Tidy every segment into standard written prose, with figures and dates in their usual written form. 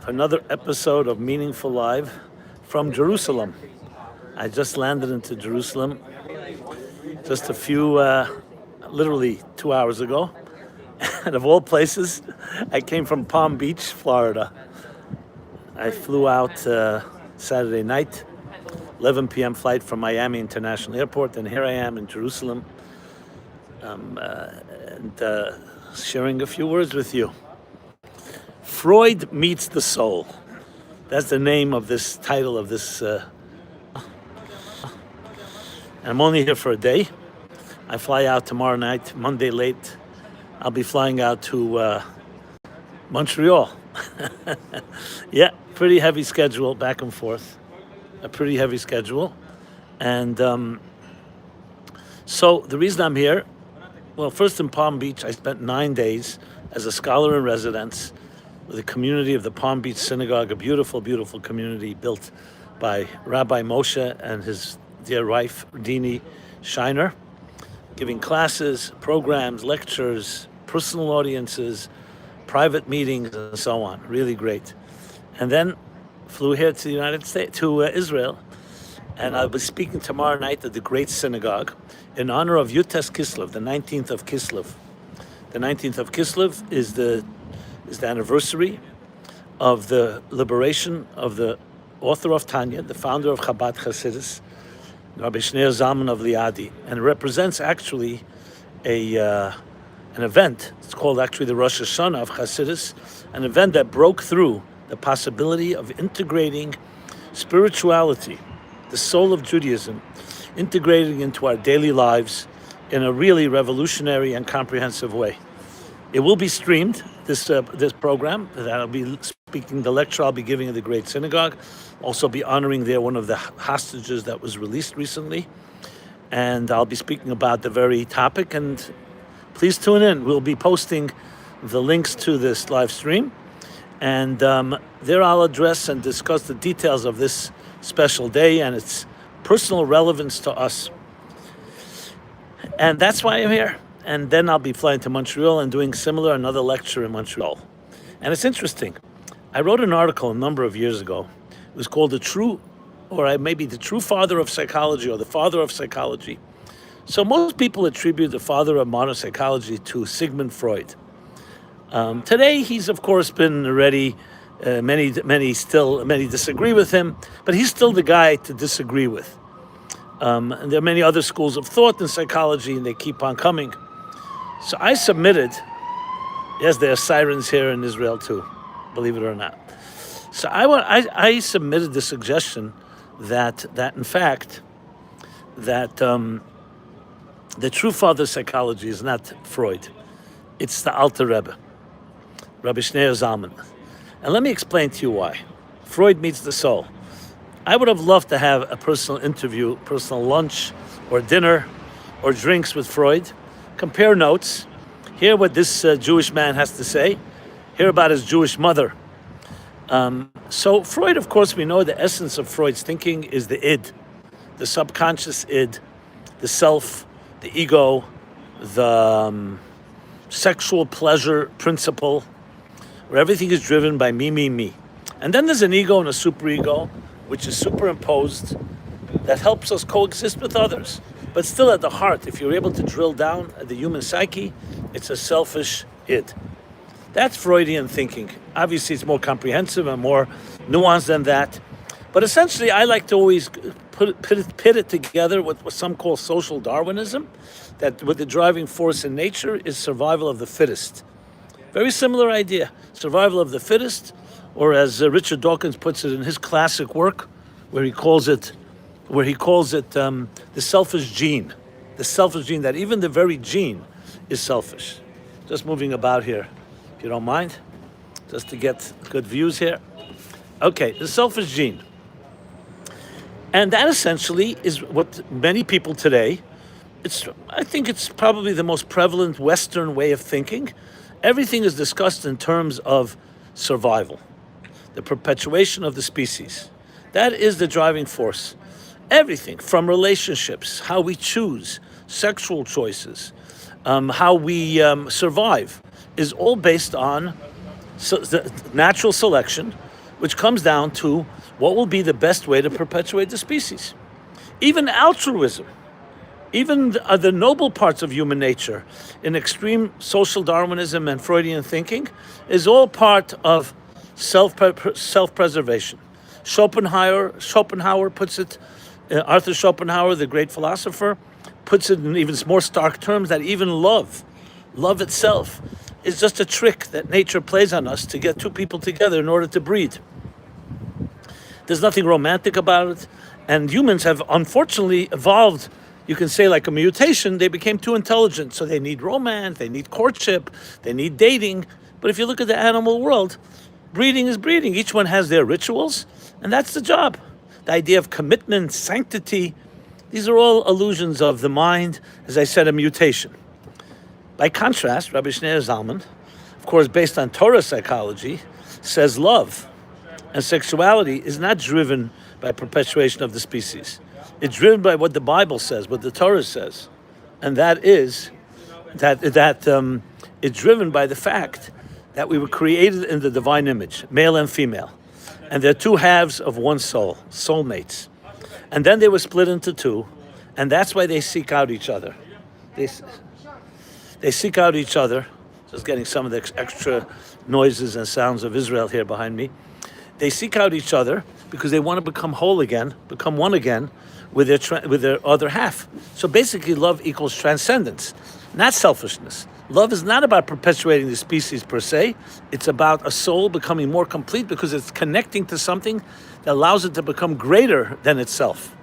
another episode of Meaningful Live from Jerusalem. I just landed into Jerusalem just a few, literally 2 hours ago. And of all places, I came from Palm Beach, Florida. I flew out Saturday night, 11 p.m. flight from Miami International Airport, and here I am in Jerusalem, and sharing a few words with you. Freud Meets the Soul. That's the name of this title of this. I'm only here for a day. I fly out tomorrow night, Monday late. I'll be flying out to Montreal. Yeah, pretty heavy schedule back and forth. A pretty heavy schedule. And so the reason I'm here, well, first in Palm Beach, I spent 9 days as a scholar in residence with the community of the Palm Beach Synagogue, a beautiful, beautiful community built by Rabbi Moshe and his dear wife, Dini Shiner, giving classes, programs, lectures, personal audiences, private meetings, and so on. Really great. And then flew here to the United States, to Israel, and I'll be speaking tomorrow night at the Great Synagogue in honor of Yutes Kislev, the 19th of Kislev. The 19th of Kislev is the anniversary of the liberation of the author of Tanya, the founder of Chabad Hasidus, Rabbi Shneur Zalman of Liadi, and it represents actually an event. It's called actually the Rosh Hashanah of Hasidus, an event that broke through the possibility of integrating spirituality, the soul of Judaism, integrating into our daily lives in a really revolutionary and comprehensive way. It will be streamed, this program that I'll be speaking, the lecture I'll be giving in the Great Synagogue. Also be honoring there one of the hostages that was released recently. And I'll be speaking about the very topic, and please tune in. We'll be posting the links to this live stream, and there I'll address and discuss the details of this special day and its personal relevance to us. And that's why I'm here. And then I'll be flying to Montreal and doing another lecture in Montreal. And it's interesting. I wrote an article a number of years ago. It was called The True Father of Psychology, or The Father of Psychology. So most people attribute the father of modern psychology to Sigmund Freud. Today, he's of course been already, many disagree with him, but he's still the guy to disagree with. And there are many other schools of thought in psychology, and they keep on coming. So I submitted, yes, there are sirens here in Israel too, believe it or not. So I submitted the suggestion that in fact, that the true father of psychology is not Freud. It's the Alter Rebbe, Rabbi Shneur Zalman. And let me explain to you why. Freud meets the soul. I would have loved to have a personal interview, personal lunch or dinner or drinks with Freud, compare notes, hear what this Jewish man has to say, hear about his Jewish mother. So Freud, of course, we know the essence of Freud's thinking is the id, the subconscious id, the self, the ego, the sexual pleasure principle, where everything is driven by me, me, me. And then there's an ego and a superego, which is superimposed, that helps us coexist with others. But still at the heart, if you're able to drill down at the human psyche, it's a selfish id. That's Freudian thinking. Obviously, it's more comprehensive and more nuanced than that. But essentially, I like to always pit it together with what some call social Darwinism, that what the driving force in nature is survival of the fittest. Very similar idea, survival of the fittest, or as Richard Dawkins puts it in his classic work, where he calls it the selfish gene. The selfish gene, that even the very gene is selfish. Just moving about here, if you don't mind, just to get good views here. Okay, the selfish gene. And that essentially is what many people today, I think it's probably the most prevalent Western way of thinking. Everything is discussed in terms of survival, the perpetuation of the species. That is the driving force. Everything from relationships, how we choose, sexual choices, how we survive, is all based on natural selection, which comes down to what will be the best way to perpetuate the species. Even altruism, even the noble parts of human nature in extreme social Darwinism and Freudian thinking is all part of self-preservation. Schopenhauer puts it, Arthur Schopenhauer, the great philosopher, puts it in even more stark terms that even love itself is just a trick that nature plays on us to get two people together in order to breed. There's nothing romantic about it. And humans have unfortunately evolved, you can say like a mutation. They became too intelligent. So they need romance, they need courtship, they need dating. But if you look at the animal world, breeding is breeding. Each one has their rituals, and that's the job. The idea of commitment, sanctity, these are all illusions of the mind, as I said, a mutation. By contrast, Rabbi Shneur Zalman, of course, based on Torah psychology, says love and sexuality is not driven by perpetuation of the species. It's driven by what the Bible says, what the Torah says. And that is that it's driven by the fact that we were created in the divine image, male and female. And they're two halves of one soul, soulmates. And then they were split into two, and that's why they seek out each other. They seek out each other. Just getting some of the extra noises and sounds of Israel here behind me. They seek out each other because they want to become whole again, become one again with their other half. So basically, love equals transcendence, not selfishness. Love is not about perpetuating the species per se. It's about a soul becoming more complete because it's connecting to something that allows it to become greater than itself.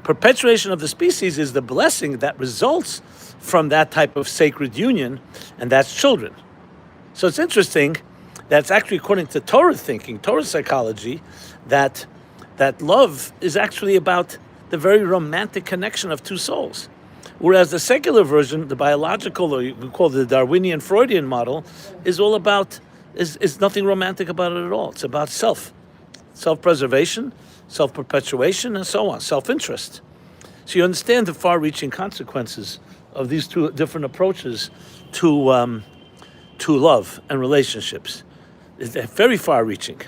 Perpetuation of the species is the blessing that results from that type of sacred union, and that's children. So it's interesting that it's actually according to Torah thinking, Torah psychology, that love is actually about the very romantic connection of two souls. Whereas the secular version, the biological, or you could call it the Darwinian Freudian model, is all about, is nothing romantic about it at all. It's about self-preservation, self-perpetuation, and so on, self-interest. So you understand the far-reaching consequences of these two different approaches to love and relationships. They're very far-reaching.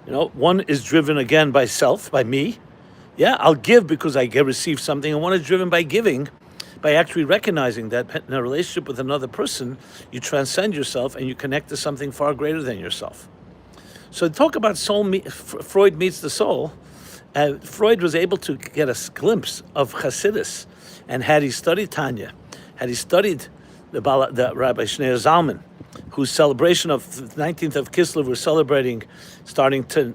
One is driven again by self, by me. Yeah, I'll give because I receive something, and one is driven by giving, by actually recognizing that in a relationship with another person, you transcend yourself and you connect to something far greater than yourself. So talk about Freud meets the soul. Freud was able to get a glimpse of Hasidus, and had he studied Tanya, had he studied the Rabbi Shneur Zalman, whose celebration of the 19th of Kislev we're celebrating, starting to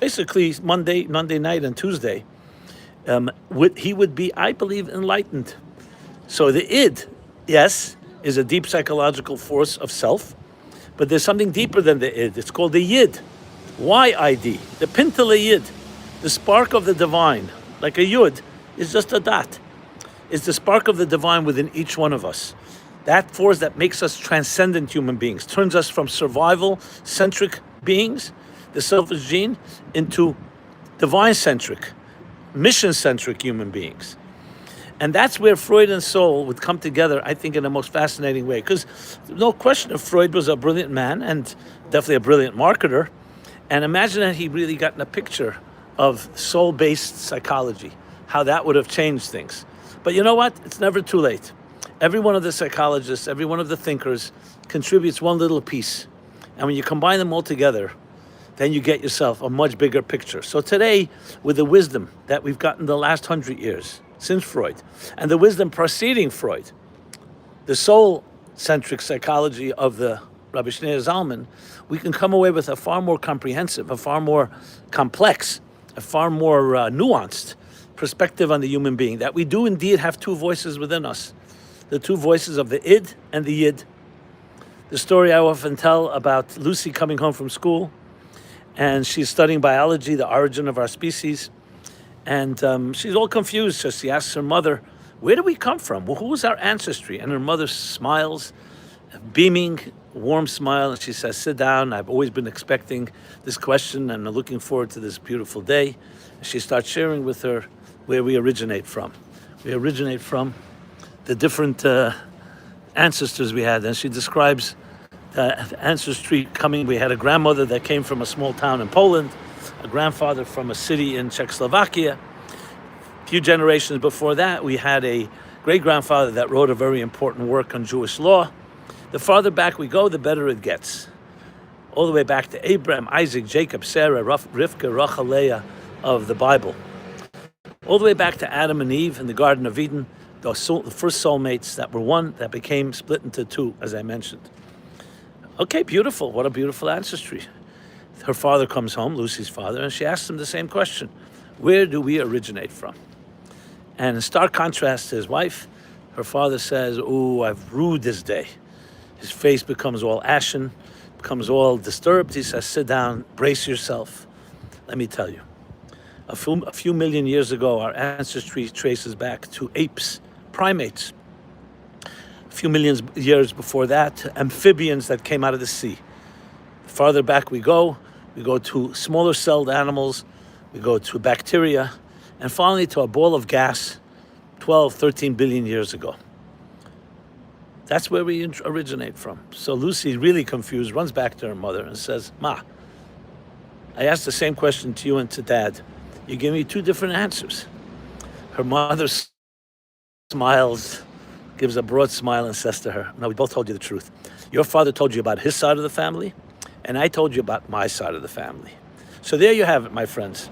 basically Monday night and Tuesday, he would be, I believe, enlightened. So the id, yes, is a deep psychological force of self, but there's something deeper than the id. It's called the yid, Y-I-D, the pintele yid, the spark of the divine. Like a yud is just a dot. It's the spark of the divine within each one of us. That force that makes us transcendent human beings, turns us from survival-centric beings, the selfish gene, into divine-centric, mission-centric human beings. And that's where Freud and soul would come together, I think, in the most fascinating way. Because no question if Freud was a brilliant man and definitely a brilliant marketer. And imagine that he really gotten a picture of soul-based psychology, how that would have changed things. But you know what? It's never too late. Every one of the psychologists, every one of the thinkers contributes one little piece. And when you combine them all together, then you get yourself a much bigger picture. So today, with the wisdom that we've gotten the last 100 years since Freud, and the wisdom preceding Freud, the soul-centric psychology of the Rabbi Shneur Zalman, we can come away with a far more comprehensive, a far more complex, a far more nuanced perspective on the human being, that we do indeed have two voices within us, the two voices of the id and the yid. The story I often tell about Lucy coming home from school, and she's studying biology, the origin of our species, and she's all confused. So she asks her mother, where do we come from? Well, who is our ancestry? And her mother smiles, a beaming, warm smile, and she says, sit down. I've always been expecting this question, and I'm looking forward to this beautiful day. And she starts sharing with her where we originate from. We originate from the different ancestors we had, and she describes the ancestry coming. We had a grandmother that came from a small town in Poland, a grandfather from a city in Czechoslovakia. A few generations before that, we had a great-grandfather that wrote a very important work on Jewish law. The farther back we go, the better it gets. All the way back to Abraham, Isaac, Jacob, Sarah, Rivka, Rachel, Leah of the Bible. All the way back to Adam and Eve in the Garden of Eden, the first soulmates that were one that became split into two, as I mentioned. Okay, beautiful. What a beautiful ancestry. Her father comes home, Lucy's father, and she asks him the same question. Where do we originate from? And in stark contrast to his wife, her father says, "Oh, I've rued this day." His face becomes all ashen, becomes all disturbed. He says, "Sit down, brace yourself. Let me tell you. A few million years ago, our ancestry traces back to apes, primates. A few million years before that, amphibians that came out of the sea. The farther back we go to smaller celled animals, we go to bacteria, and finally to a ball of gas 12, 13 billion years ago. That's where we originate from." So Lucy, really confused, runs back to her mother and says, "Ma, I asked the same question to you and to Dad. You give me two different answers." Her mother smiles, gives a broad smile and says to her, "No, we both told you the truth. Your father told you about his side of the family, and I told you about my side of the family." So there you have it, my friends.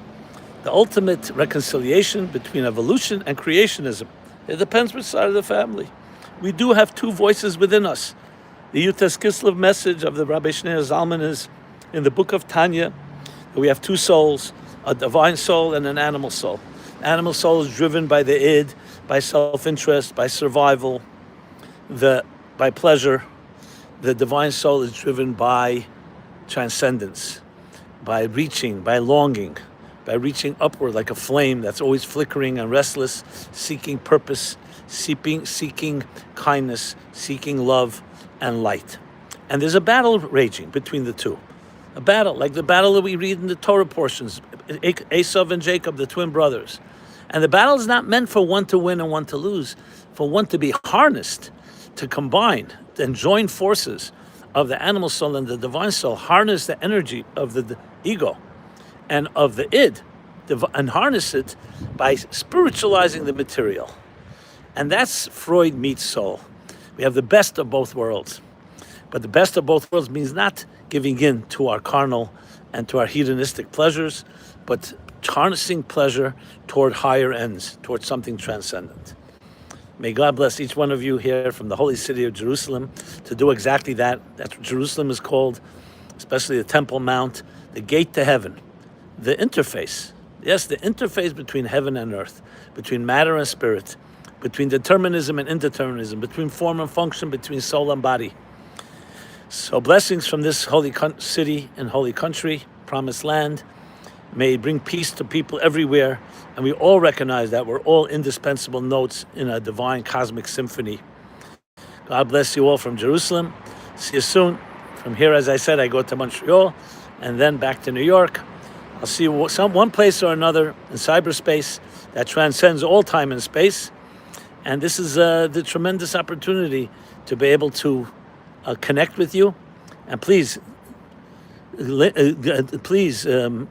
The ultimate reconciliation between evolution and creationism. It depends which side of the family. We do have two voices within us. The Yutas Kislev message of the Rabbi Shneur Zalman is in the book of Tanya. We have two souls, a divine soul and an animal soul. Animal soul is driven by the id, by self-interest, by survival, by pleasure. The divine soul is driven by transcendence, by reaching, by longing, by reaching upward like a flame that's always flickering and restless, seeking purpose, seeking kindness, seeking love and light. And there's a battle raging between the two. A battle, like the battle that we read in the Torah portions, Esau and Jacob, the twin brothers. And the battle is not meant for one to win and one to lose, for one to be harnessed, to combine and join forces of the animal soul and the divine soul, harness the energy of the ego and of the id, and harness it by spiritualizing the material. And that's Freud meets soul. We have the best of both worlds. But the best of both worlds means not giving in to our carnal and to our hedonistic pleasures, but harnessing pleasure toward higher ends, toward something transcendent. May God bless each one of you here from the holy city of Jerusalem to do exactly that. That's what Jerusalem is called, especially the Temple Mount, the gate to heaven, the interface. Yes, the interface between heaven and earth, between matter and spirit, between determinism and indeterminism, between form and function, between soul and body. So blessings from this holy city and holy country, promised land. May it bring peace to people everywhere. And we all recognize that we're all indispensable notes in a divine cosmic symphony. God bless you all from Jerusalem. See you soon. From here, as I said, I go to Montreal and then back to New York. I'll see you one place or another in cyberspace that transcends all time and space. And this is the tremendous opportunity to be able to connect with you. And please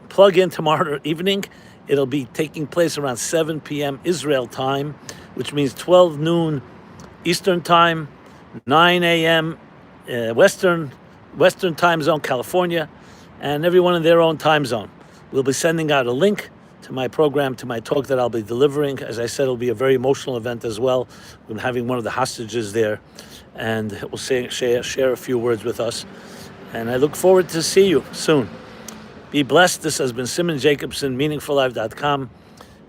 plug in tomorrow evening. It'll be taking place around 7 p.m. Israel time, which means 12 noon Eastern time, 9 a.m. Western time zone, California, and everyone in their own time zone. We'll be sending out a link to my program, to my talk that I'll be delivering. As I said, it'll be a very emotional event as well. We're having one of the hostages there, and we'll share a few words with us. And I look forward to see you soon. Be blessed. This has been Simon Jacobson, meaningfullife.com.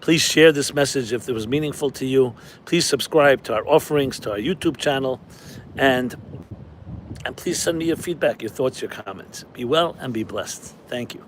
Please share this message if it was meaningful to you. Please subscribe to our offerings, to our YouTube channel, and please send me your feedback, your thoughts, your comments. Be well and be blessed. Thank you.